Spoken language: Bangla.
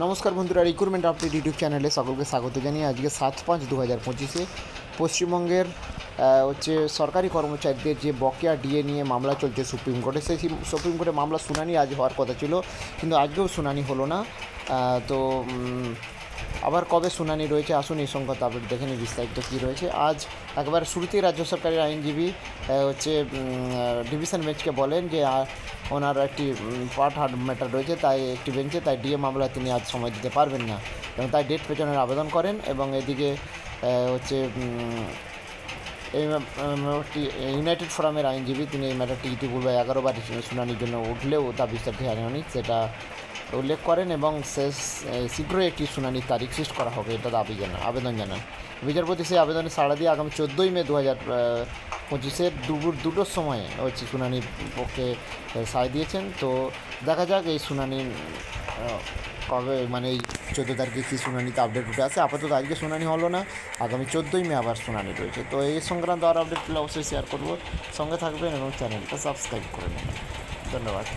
নমস্কার বন্ধুরা, রিক্রুটমেন্ট আপডেট ইউটিউব চ্যানেলে সকলকে স্বাগত জানিয়ে আজকে 7/5/2025 পশ্চিমবঙ্গের সরকারি কর্মচারীদের যে বকেয়া ডিএ নিয়ে মামলা চলছে সুপ্রিম কোর্টে, সেই সুপ্রিম কোর্টে মামলা শুনানি আজ হওয়ার কথা ছিল, কিন্তু আজকেও শুনানি হলো না। তো আবার কবে শুনানি রয়েছে, আসুন এই সংক্রান্ত আপডেট দেখে নিই বিস্তারিত কী রয়েছে। আজ একবার শুরুতেই রাজ্য সরকারের আইনজীবী ডিভিশন বেঞ্চকে বলেন যে ওনার একটি পার্ট হার্ড ম্যাটার রয়েছে, তাই একটি বেঞ্চে তাই ডিএ মামলা তিনি আজ সময় দিতে পারবেন না এবং তাই ডেট পেছনের আবেদন করেন। এবং এদিকে এই ইউনাইটেড ফোরামের আইনজীবী তিনি এই ম্যাটারটি ইতিপূর্বে 11বার শুনানির জন্য উঠলেও তা বিস্তারিত হয়নি সেটা উল্লেখ করেন এবং শীঘ্রই একটি শুনানির তারিখ ফিক্স করা হবে এটা আবেদন জানান। বিচারপতি সেই আবেদনে সাড়া দিয়ে আগামী 14ই মে 2025 দুপুর 2টোর সময় শুনানির পক্ষে সায় দিয়েছেন। তো দেখা যাক এই শুনানি কবে, এই 14 তারিখে কী শুনানিতে আপডেট উঠে আসে। আপাতত আজকে শুনানি হলো না, আগামী 14ই মে আবার শুনানি রয়েছে। তো এই সংক্রান্ত আর আপডেট পেলে অবশ্যই শেয়ার করবো, সঙ্গে থাকবেন এবং চ্যানেলটা সাবস্ক্রাইব করে নেবেন। ধন্যবাদ।